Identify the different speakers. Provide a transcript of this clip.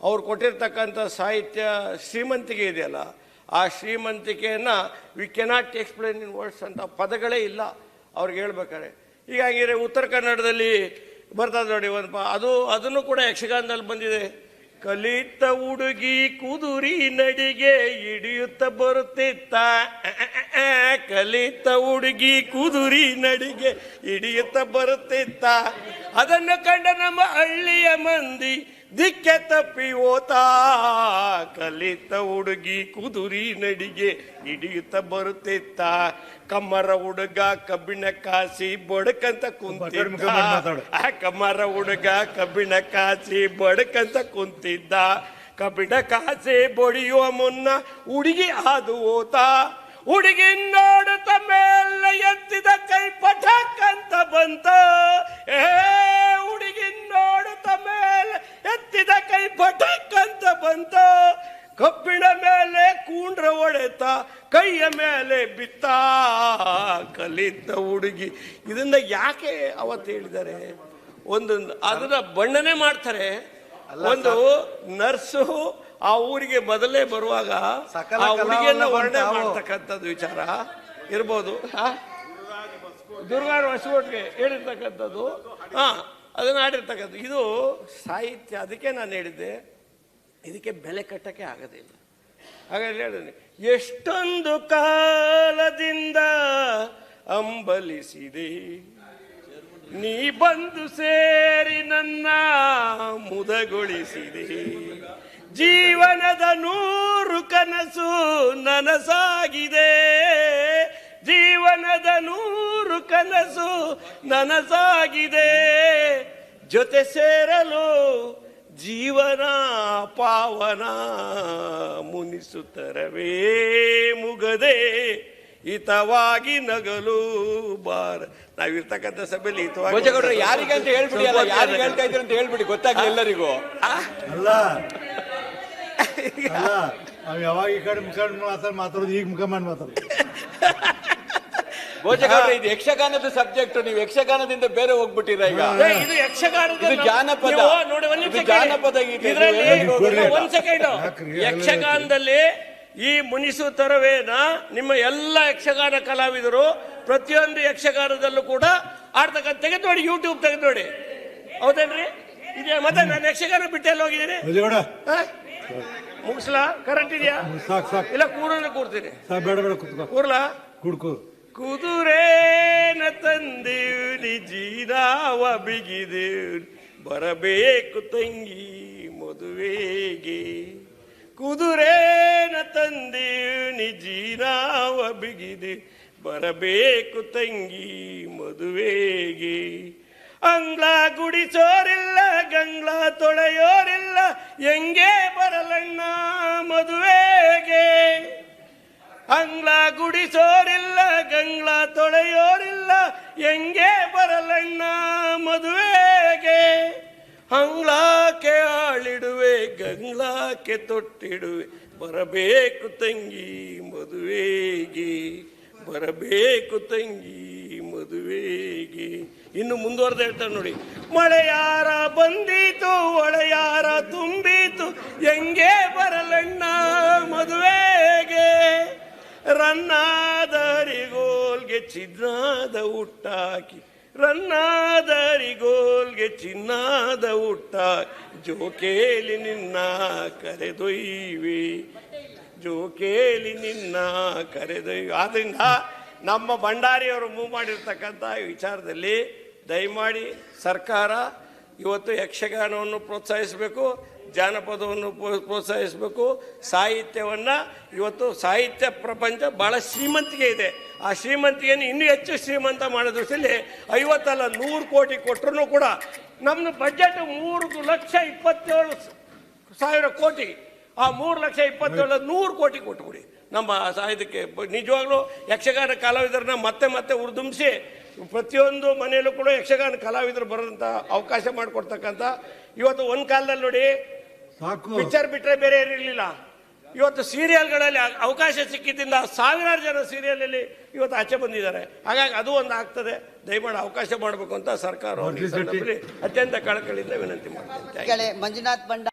Speaker 1: ಅವ್ರು ಕೊಟ್ಟಿರ್ತಕ್ಕಂಥ ಸಾಹಿತ್ಯ ಶ್ರೀಮಂತಿಕೆ ಇದೆಯಲ್ಲ, ಆ ಶ್ರೀಮಂತಿಕೆಯನ್ನು we cannot explain in words ಅಂತ ಪದಗಳೇ ಇಲ್ಲ ಅವ್ರಿಗೆ ಹೇಳ್ಬೇಕಾದ್ರೆ. ಹೀಗಾಗಿದ್ರೆ ಉತ್ತರ ಕನ್ನಡದಲ್ಲಿ ಬರ್ತದೆ ನೋಡಿ ಒಂದು ಅದನ್ನು ಕೂಡ ಯಕ್ಷಗಾನದಲ್ಲಿ ಬಂದಿದೆ. ಕಲಿತ ಹುಡುಗಿ ಕುದುರಿ ನಡಿಗೆ ಹಿಡಿಯುತ್ತ ಬರುತ್ತಿತ್ತ, ಕಲಿತ ಹುಡುಗಿ ಕುದುರಿ ನಡಿಗೆ ಹಿಡಿಯುತ್ತ ಬರುತ್ತಿತ್ತ, ಅದನ್ನು ಕಂಡ ನಮ್ಮ ಹಳ್ಳಿಯ ಮಂದಿ ದಿಕ್ಕೆ ತಪ್ಪಿ ಓತಾ, ಕಲಿತ ಹುಡುಗಿ ಕುದುರಿ ನಡಿಗೆ ಹಿಡಿಯುತ್ತ ಬರುತ್ತಿತ್ತ, ಕಮ್ಮರ ಹುಡುಗ ಕಬ್ಬಿಣ ಕಾಸಿ ಬಡಕಂತ ಕುಂತಿದ್ದ, ಕಮ್ಮರ ಹುಡುಗ ಕಬ್ಬಿಣ ಕಾಸಿ ಬಡಕಂತ ಕುಂತಿದ್ದ, ಕಬ್ಬಿಣ ಕಾಸಿ ಬಡಿಯುವ ಮುನ್ನ ಹುಡುಗಿ ಹಾದು ಓತಾ, ಹುಡುಗಿ ನೋಡುತ್ತ ಮೇಲೆ ಎತ್ತಿದ ಕೈ ಪಠಕಂತ ಬಂತ, ಹುಡುಗಿ ನೋಡುತ್ತ ಮೇಲೆ ಎತ್ತಿದ ಕೈ ಪಠಕಂತ ಬಂತ, ಕಬ್ಬಿಣ ಮೇಲೆ ಕೂಂಡ್ರ ಹೊಡೆತ ಕೈಯ ಮೇಲೆ ಬಿತ್ತ, ಕಲಿತ ಹುಡುಗಿ. ಇದನ್ನ ಯಾಕೆ ಅವತ್ತು ಹೇಳಿದ್ದಾರೆ? ಒಂದು ಅದನ್ನ ಬಣ್ಣನೆ ಮಾಡ್ತಾರೆ. ಒಂದು ನರ್ಸು ಆ ಊರಿಗೆ ಮೊದಲೇ ಬರುವಾಗ ಆ ಹುಡುಗಿಯನ್ನ ವರ್ಣನೆ ಮಾಡ್ತಕ್ಕಂಥದ್ದು ವಿಚಾರ ಇರ್ಬೋದು. ದುರ್ಗಾರ ಹೊಸಕೋಟ್ಗೆ ಹೇಳಿರ್ತಕ್ಕಂಥದ್ದು, ಅದನ್ನ ಆಡಿರ್ತಕ್ಕಂಥದ್ದು ಇದು ಸಾಹಿತ್ಯ. ಅದಕ್ಕೆ ನಾನು ಹೇಳಿದ್ದೆ, ಇದಕ್ಕೆ ಬೆಲೆ ಕಟ್ಟಕ್ಕೆ ಆಗೋದಿಲ್ಲ. ಹಾಗಾದ್ರೆ ಹೇಳಿದೆ, ಎಷ್ಟೊಂದು ಕಾಲದಿಂದ ಅಂಬಲಿಸಿದೆ ನೀ ಬಂದು ಸೇರಿ ನನ್ನ ಮುದಗೊಳಿಸಿದೆ, ಜೀವನದ 100 ಕನಸು ನನಸಾಗಿದೆ, ಜೀವನದ 100 ಕನಸು ನನಸಾಗಿದೆ, ಜೊತೆ ಸೇರಲು ಜೀವನ ಪಾವನ ಮುನಿಸುತ್ತರವೇ ಮುಗದೆ ಹಿತವಾಗಿ ನಗಲು ಬಾರ. ನಾವಿರ್ತಕ್ಕಂಥ ಸಭೆಯಲ್ಲಿ ಹಿತವಾಗಿ
Speaker 2: ಯಾರಿಗೆ ಅಂತ ಹೇಳ್ಬಿಡಿ, ಅಲ್ಲ ಯಾರಿಗೆ ಹೇಳ್ತಾ ಇದ್ದೀರಿ ಅಂತ ಹೇಳ್ಬಿಡಿ, ಗೊತ್ತಾಗ್ಲಿ ಎಲ್ಲರಿಗೂ.
Speaker 3: ಅಲ್ಲ ನಾವು ಯಾವಾಗ ಈ ಕಡೆ ಮುಖ ಮಾತಾಡೋದು, ಈಗ ಮುಖ ಮಾಡಿ ಮಾತಾಡೋದು.
Speaker 2: ಭೋಜಗೌಡ್ರೆ, ಇದು ಯಕ್ಷಗಾನದ ಸಬ್ಜೆಕ್ಟ್, ನೀವು ಯಕ್ಷಗಾನದಿಂದ ಬೇರೆ ಹೋಗ್ಬಿಟ್ಟಿರ ಈಗ.
Speaker 1: ಇದು ಯಕ್ಷಗಾನದ
Speaker 2: ಜಾನಪದ, ಜಾನಪದ ಗೀತೆ.
Speaker 1: ಒಂದ್ ಸೆಕೆಂಡ್, ಯಕ್ಷಗಾನದಲ್ಲಿ ಈ ಮುನಿಸು ತರವೇನ ನಿಮ್ಮ ಎಲ್ಲ ಯಕ್ಷಗಾನ ಕಲಾವಿದರು ಪ್ರತಿಯೊಂದು ಯಕ್ಷಗಾನದಲ್ಲೂ ಕೂಡ ಆಡ್ತಕ್ಕಂಥ ತೆಗೆದು ನೋಡಿ, ಯೂಟ್ಯೂಬ್ ತೆಗೆದು ನೋಡಿ. ಹೌದೇನ್ರಿ? ಇದೆಯಾ? ಮತ್ತೆ ನಾನು ಯಕ್ಷಗಾನ ಬಿಟ್ಟೆಲ್ಲ ಹೋಗಿದ್ದೀನಿ. ಮುಗಿಸ್ಲಾ? ಕರೆಂಟ್ ಇದೆಯಾ? ಇಲ್ಲ ಕೂರಲ್ಲ ಕೂರ್ತೀನಿ. ಕೂರ್ಲಾ? ಕುದುರೇನ ತಂದೇವ್ನಿ ಜೀರಾವ ಬಿಗಿದೇವ್ನಿ ಬರಬೇಕು ತಂಗಿ ಮದುವೆಗೆ, ಕುದುರೇನ ತಂದೇವ್ನಿ ಜೀರಾವ ಬಿಗಿದೆ ಬರಬೇಕು ತಂಗಿ ಮದುವೆಗೆ, ಅಂಗ್ಲ ಗುಡಿಸೋರಿಲ್ಲ ಗಂಗ್ಲ ತೊಳೆಯೋರಿಲ್ಲ ಹೆಂಗೆ ಬರಲಣ್ಣ ಮದುವೆಗೆ, ಅಂಗ್ಲ ಗುಡಿಸೋರಿಲ್ಲ ಗಂಗ್ಲ ತೊಳೆಯೋರಿಲ್ಲ ಹೆಂಗೆ ಬರಲಣ್ಣ ಮದುವೆಗೆ, ಅಂಗ್ಲಾಕೆ ಆಳಿಡುವೆ ಗಂಗ್ಲಾಕೆ ತೊಟ್ಟಿಡುವೆ ಬರಬೇಕು ತಂಗಿ ಮದುವೆಗೆ, ಬರಬೇಕು ತಂಗಿ ಮದುವೆಗೆ. ಇನ್ನು ಮುಂದುವರೆದ ಹೇಳ್ತಾರೆ ನೋಡಿ, ಮಳೆಯಾರ ಬಂದೀತು ಒಳೆಯಾರ ತುಂಬೀತು ಹೆಂಗೆ ಬರಲಣ್ಣ ಮದುವೆಗೆ, ರನ್ನಾದರಿಗೋಲ್ಗೆ ಚಿನ್ನಾದ ಹುಟ್ಟಾಕಿ, ರನ್ನಾದರಿಗೋಲ್ಗೆ ಚಿನ್ನಾದ ಹುಟ್ಟ ಜೋಕೇಲಿ ನಿನ್ನ ಕರೆದೊಯ್ವೆ, ಜೋಕೇಲಿ ನಿನ್ನ ಕರೆದೊಯ್ವೆ. ಆದ್ರಿಂದ ನಮ್ಮ ಭಂಡಾರಿಯವರು ಮೂವ್ ಮಾಡಿರ್ತಕ್ಕಂಥ ವಿಚಾರದಲ್ಲಿ ದಯಮಾಡಿ ಸರ್ಕಾರ ಇವತ್ತು ಯಕ್ಷಗಾನವನ್ನು ಪ್ರೋತ್ಸಾಹಿಸಬೇಕು, ಜಾನಪದವನ್ನು ಪ್ರೋತ್ಸಾಹಿಸಬೇಕು, ಸಾಹಿತ್ಯವನ್ನು. ಇವತ್ತು ಸಾಹಿತ್ಯ ಪ್ರಪಂಚ ಭಾಳ ಶ್ರೀಮಂತಿಗೆ ಇದೆ. ಆ ಶ್ರೀಮಂತಿಗೆಯನ್ನು ಇನ್ನೂ ಹೆಚ್ಚು ಶ್ರೀಮಂತ ಮಾಡೋ ದೃಷ್ಟಿಯಲ್ಲಿ 50 ಅಲ್ಲ 100 ಕೋಟಿ ಕೊಟ್ಟರು ಕೂಡ ನಮ್ಮದು ಬಜೆಟ್ 3,27,000 ಕೋಟಿ. ಆ 3,27,000 100 ಕೋಟಿ ಕೊಟ್ಟುಬಿಡಿ ನಮ್ಮ ಸಾಹಿತ್ಯಕ್ಕೆ. ನಿಜವಾಗ್ಲೂ ಯಕ್ಷಗಾನ ಕಲಾವಿದರನ್ನ ಮತ್ತೆ ಮತ್ತೆ ಉರ್ದುಂಬಿಸಿ ಪ್ರತಿಯೊಂದು ಮನೆಯಲ್ಲೂ ಕೂಡ ಯಕ್ಷಗಾನ ಕಲಾವಿದರು ಬರೋಂಥ ಅವಕಾಶ ಮಾಡಿಕೊಡ್ತಕ್ಕಂಥ. ಇವತ್ತು ಒಂದು ಕಾಲದಲ್ಲಿ ನೋಡಿ ಪಿಕ್ಚರ್ ಬಿಟ್ಟರೆ ಬೇರೆ ಇರಲಿಲ್ಲ. ಇವತ್ತು ಸೀರಿಯಲ್ಗಳಲ್ಲಿ ಅವಕಾಶ ಸಿಕ್ಕಿದ್ದಿಂದ ಸಾವಿರಾರು ಜನ ಸೀರಿಯಲಲ್ಲಿ ಇವತ್ತು ಆಚೆ ಬಂದಿದ್ದಾರೆ. ಹಾಗಾಗಿ ಅದು ಒಂದು ಆಗ್ತದೆ. ದಯಮಾಡಿ ಅವಕಾಶ ಮಾಡಬೇಕು ಅಂತ ಸರ್ಕಾರ ಅತ್ಯಂತ ಕಳಕಳಿಯಿಂದ ವಿನಂತಿ ಮಾಡ್ತೀನಿ.
Speaker 4: ಮಂಜುನಾಥ್ ಬಂಡ